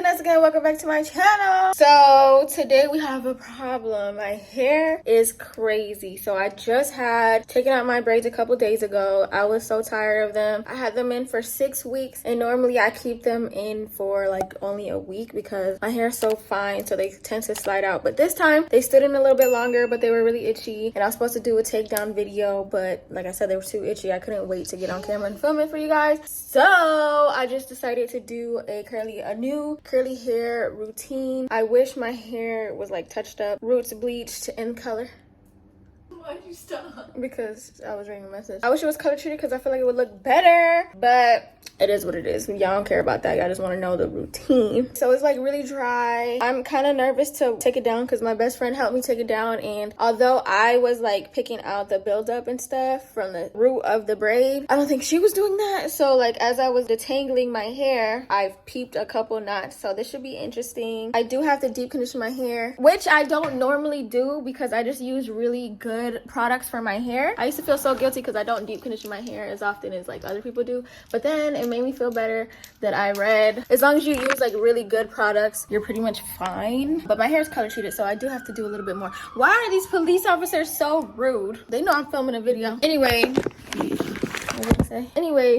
Vanessa again. Welcome back to my channel. So today we have a problem. My hair is crazy. So I just had taken out my braids a couple days ago. I was so tired of them. I had them in for 6 weeks, and normally I keep them in for like only a week because my hair is so fine, so they tend to slide out. But this time they stood in a little bit longer, but they were really itchy, and I was supposed to do a takedown video, but like I said, they were too itchy. I couldn't wait to get on camera and film it for you guys. So I just decided to do a new curly hair routine. I wish my hair was like touched up, roots bleached in color. Why'd you stop? Because I was reading a message. I wish it was color treated because I feel like it would look better, but it is what it is. Y'all don't care about that. Y'all just want to know the routine. So it's like really dry. I'm kind of nervous to take it down because my best friend helped me take it down, and although I was like picking out the buildup and stuff from the root of the braid, I don't think she was doing that. So like as I was detangling my hair, I've peeped a couple knots, so this should be interesting. I do have to deep condition my hair, which I don't normally do because I just use really good products for my hair. I used to feel so guilty because I don't deep condition my hair as often as like other people do, but then it made me feel better that I read as long as you use like really good products, you're pretty much fine. But my hair is color treated, so I do have to do a little bit more. Why are these police officers so rude? They know I'm filming a video. Anyway,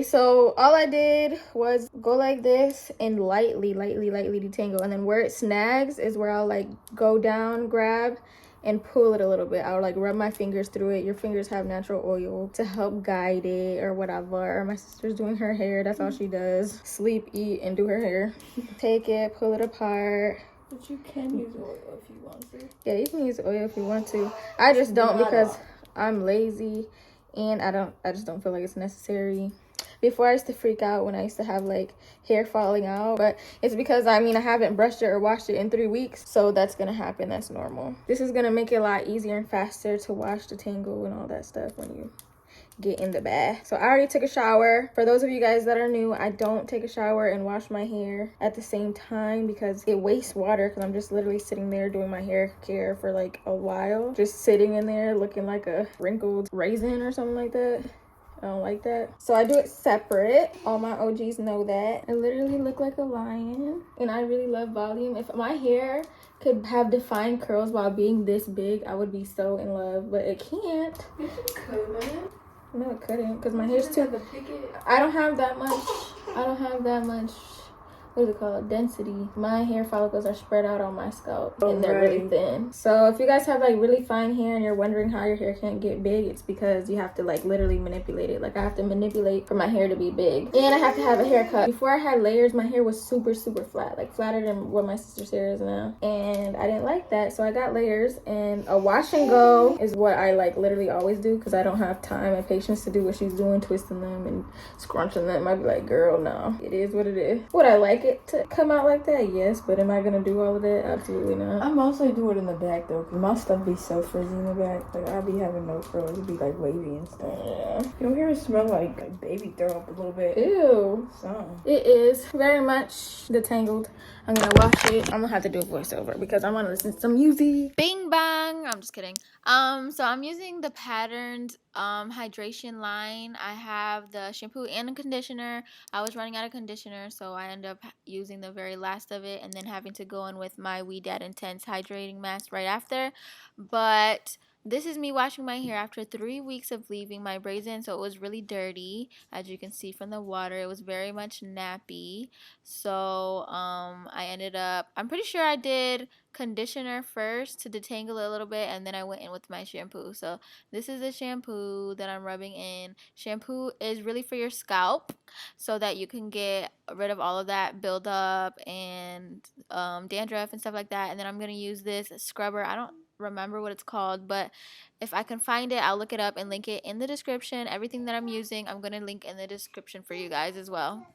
so all I did was go like this and lightly detangle, and then where it snags is where I'll like go down, grab, and pull it a little bit. I'll like rub my fingers through it. Your fingers have natural oil to help guide it or whatever. My sister's doing her hair. That's all she does. Sleep, eat, and do her hair. Take it, pull it apart. But you can use oil if you want to. Yeah, you can use oil if you want to. I just don't because I'm lazy and I just don't feel like it's necessary. Before I used to freak out when I used to have like hair falling out, but it's because I haven't brushed it or washed it in 3 weeks, so that's gonna happen. That's normal. This is gonna make it a lot easier and faster to wash, the tangle, and all that stuff when you get in the bath. So I already took a shower. For those of you guys that are new, I don't take a shower and wash my hair at the same time because it wastes water, because I'm just literally sitting there doing my hair care for like a while, just sitting in there looking like a wrinkled raisin or something like that. I don't like that. So I do it separate. All my OGs know that. I literally look like a lion, and I really love volume. If my hair could have defined curls while being this big, I would be so in love, but it can't. Yes, it could. No, it couldn't, because my hair's too... I don't have that much, what is it called, density. My hair follicles are spread out on my scalp, and they're really thin. So if you guys have like really fine hair and you're wondering how your hair can't get big, it's because you have to like literally manipulate it. Like I have to manipulate for my hair to be big, and I have to have a haircut. Before I had layers, my hair was super flat, like flatter than what my sister's hair is now, and I didn't like that, so I got layers. And a wash and go is what I like literally always do, because I don't have time and patience to do what she's doing, twisting them and scrunching them. I'd be like, girl, no. It is what it is. Would I like it to come out like that? Yes, but am I gonna do all of that? Absolutely not. I mostly do it in the back though, because my stuff be so frizzy in the back. Like I be having no curls, it'd be like wavy and stuff. Yeah. Your hair smell like baby throw up a little bit. Ew. So It is very much detangled. I'm gonna wash it. I'm gonna have to do a voiceover because I want to listen to some music. Bing bang. I'm just kidding. So I'm using the Patterned hydration line. I have the shampoo and the conditioner. I was running out of conditioner, so I ended up using the very last of it and then having to go in with my We Dad Intense hydrating mask right after. But this is me washing my hair after 3 weeks of leaving my braids in, so it was really dirty. As you can see from the water, it was very much nappy. So I ended up, I'm pretty sure I did conditioner first to detangle it a little bit, and then I went in with my shampoo. So this is the shampoo that I'm rubbing in. Shampoo is really for your scalp so that you can get rid of all of that buildup and dandruff and stuff like that. And then I'm going to use this scrubber. I don't remember what it's called, but if I can find it, I'll look it up and link it in the description. Everything that I'm using, I'm going to link in the description for you guys as well.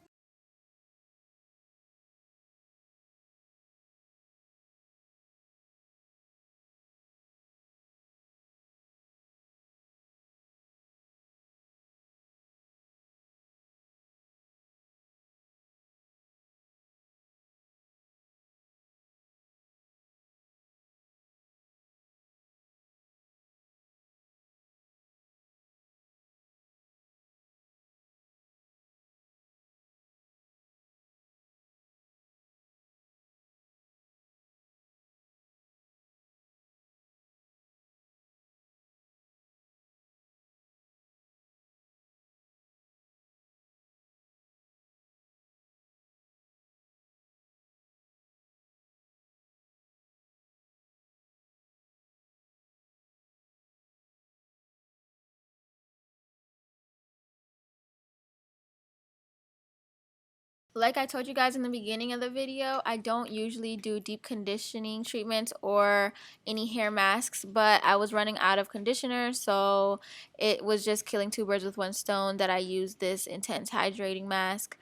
Like I told you guys in the beginning of the video, I don't usually do deep conditioning treatments or any hair masks, but I was running out of conditioner, so it was just killing two birds with one stone that I used this intense hydrating mask.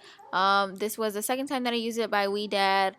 This was the second time that I used it by Dad,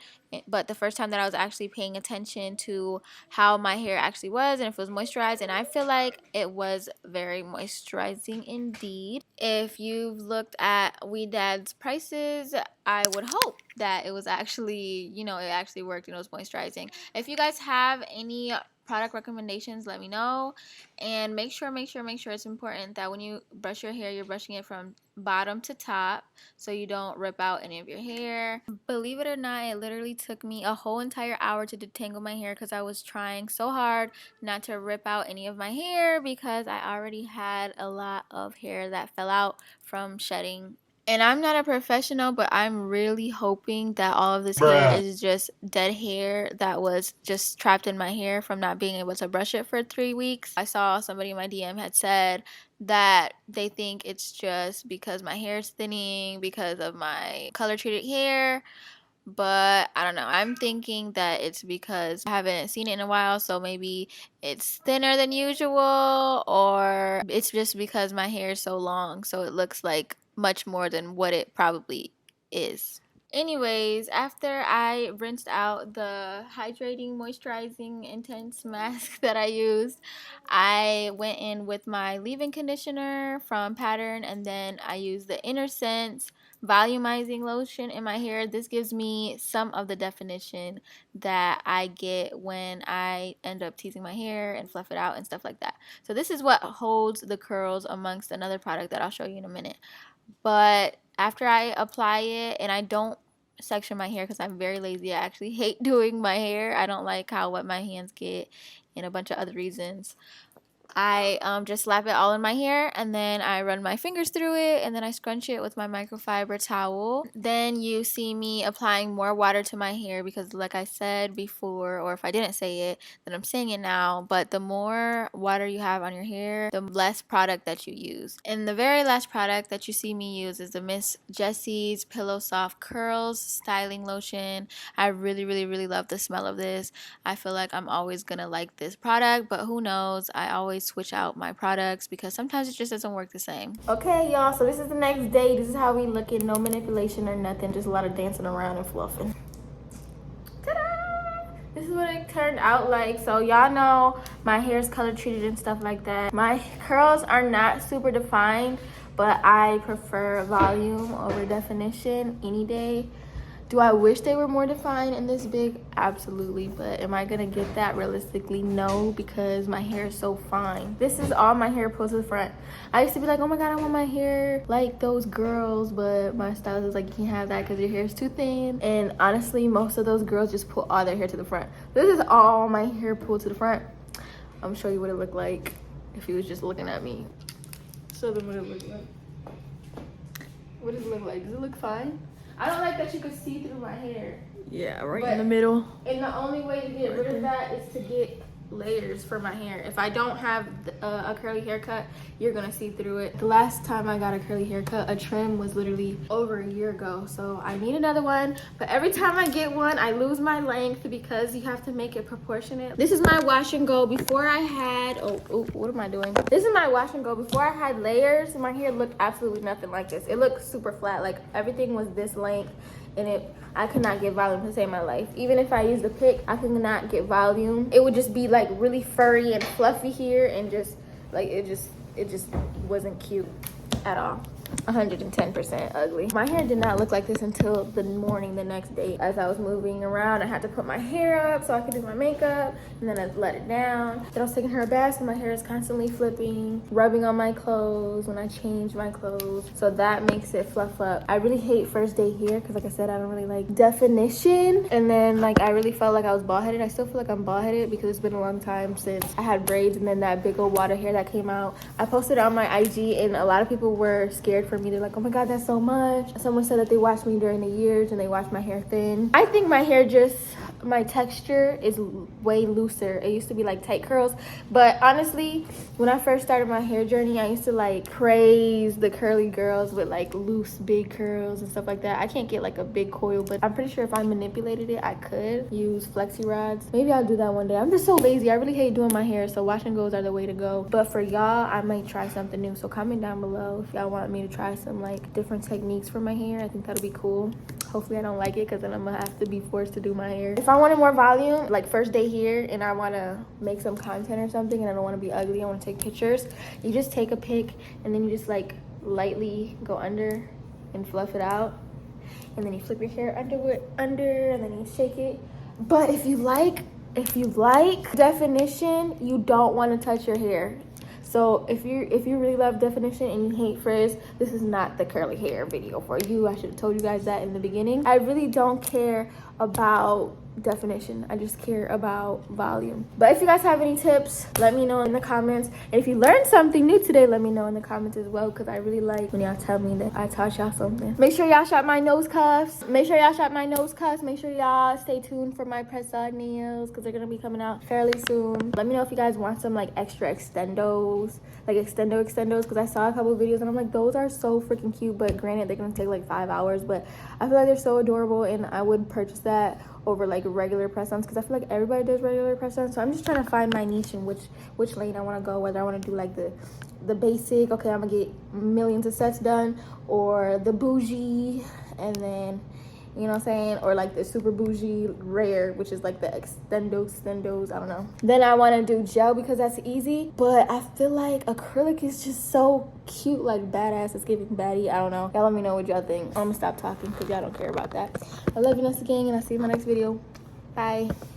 but the first time that I was actually paying attention to how my hair actually was and if it was moisturized, and I feel like it was very moisturizing indeed. If you've looked at Dad's prices, I would hope that it was actually, it actually worked and it was moisturizing. If you guys have any product recommendations, let me know. And make sure it's important that when you brush your hair, you're brushing it from bottom to top so you don't rip out any of your hair. Believe it or not, it literally took me a whole entire hour to detangle my hair because I was trying so hard not to rip out any of my hair because I already had a lot of hair that fell out from shedding. And I'm not a professional, but I'm really hoping that all of this hair is just dead hair that was just trapped in my hair from not being able to brush it for 3 weeks. I saw somebody in my DM had said that they think it's just because my hair is thinning because of my color treated hair. But I don't know. I'm thinking that it's because I haven't seen it in a while, so maybe it's thinner than usual, or it's just because my hair is so long, so it looks like much more than what it probably is. Anyways, after I rinsed out the hydrating, moisturizing, intense mask that I used, I went in with my leave-in conditioner from Pattern, and then I used the Inner Sense volumizing lotion in my hair. This gives me some of the definition that I get when I end up teasing my hair and fluff it out and stuff like that. So this is what holds the curls amongst another product that I'll show you in a minute. But after I apply it, and I don't section my hair because I'm very lazy. I actually hate doing my hair. I don't like how wet my hands get and a bunch of other reasons. I just slap it all in my hair, and then I run my fingers through it, and then I scrunch it with my microfiber towel. Then you see me applying more water to my hair because, like I said before, or if I didn't say it, then I'm saying it now, but the more water you have on your hair, the less product that you use. And the very last product that you see me use is the Miss Jessie's Pillow Soft Curls Styling Lotion. I really, really, really love the smell of this. I feel like I'm always gonna like this product, but who knows? I always switch out my products because sometimes it just doesn't work the same. Okay, y'all, so this is the next day. This is how we looking. No manipulation or nothing, just a lot of dancing around and fluffing. Ta-da! This is what it turned out like. So y'all know my hair is color treated and stuff like that. My curls are not super defined, but I prefer volume over definition any day. Do I wish they were more defined and this big? Absolutely. But am I gonna get that? Realistically, no, because my hair is so fine. This is all my hair pulled to the front. I used to be like, oh my god, I want my hair like those girls, but my stylist is like, you can't have that because your hair is too thin. And honestly, most of those girls just pull all their hair to the front. This is all my hair pulled to the front. I'm gonna show you what it looked like if he was just looking at me. Show them what it looked like. What does it look like? Does it look fine? I don't like that you could see through my hair. Yeah, right in the middle. And the only way to get rid of that is to get layers for my hair. If I don't have a curly haircut, you're gonna see through it. The last time I got a curly haircut, a trim, was literally over a year ago, so I need another one. But every time I get one, I lose my length because you have to make it proportionate. This is my wash and go. Before I had what am I doing? This is my wash and go. Before I had layers, my hair looked absolutely nothing like this. It looked super flat, like everything was this length, and I could not get volume to save my life. Even if I used a pick, I could not get volume. It would just be like really furry and fluffy here, and just like it just wasn't cute at all. 110% ugly. My hair did not look like this until the morning the next day. As I was moving around, I had to put my hair up so I could do my makeup, and then I let it down. Then I was taking her a bath, so my hair is constantly flipping, rubbing on my clothes when I change my clothes, so that makes it fluff up. I really hate first day hair because, like I said, I don't really like definition. And then like I really felt like I was bald headed. I still feel like I'm bald headed because it's been a long time since I had braids, and then that big old wad of hair that came out. I posted on my IG, and a lot of people were scared for me. They're like, oh my god, that's so much. Someone said that they watched me during the years and they watched my hair thin. I think my hair just my texture is way looser. It used to be like tight curls, but honestly, when I first started my hair journey, I used to like praise the curly girls with like loose big curls and stuff like that. I can't get like a big coil, but I'm pretty sure if I manipulated it, I could use flexi rods. Maybe I'll do that one day. I'm just so lazy. I really hate doing my hair, so wash and goes are the way to go. But for y'all, I might try something new, so comment down below if y'all want me to try some like different techniques for my hair. I think that'll be cool. Hopefully I don't like it, because then I'm gonna have to be forced to do my hair. If I wanted more volume, like first day here, and I want to make some content or something, and I don't want to be ugly, I want to take pictures, you just take a pic and then you just like lightly go under and fluff it out, and then you flip your hair under and then you shake it. But if you like definition, you don't want to touch your hair. So if you really love definition and you hate frizz, this is not the curly hair video for you. I should have told you guys that in the beginning. I really don't care about definition. I just care about volume. But if you guys have any tips, let me know in the comments. And if you learned something new today, let me know in the comments as well, because I really like when y'all tell me that I taught y'all something. Make sure y'all shop my nose cuffs. Make sure y'all stay tuned for my press-on nails, because they're gonna be coming out fairly soon. Let me know if you guys want some like extra extendos, like extendos, because I saw a couple of videos and I'm like, those are so freaking cute, but granted they're gonna take like 5 hours, but I feel like they're so adorable, and I would purchase that over like regular press-ons, because I feel like everybody does regular press-ons. So I'm just trying to find my niche and which lane I want to go, whether I want to do like the basic, okay, I'm gonna get millions of sets done, or the bougie, and then, you know what I'm saying, or like the super bougie rare, which is like the extendos, I don't know. Then I want to do gel, because that's easy, but I feel like acrylic is just so cute, like badass. It's giving baddie. I don't know. Y'all let me know what y'all think. I'm gonna stop talking because y'all don't care about that. I love you, Vanessa Gang, and I'll see you in my next video. Bye.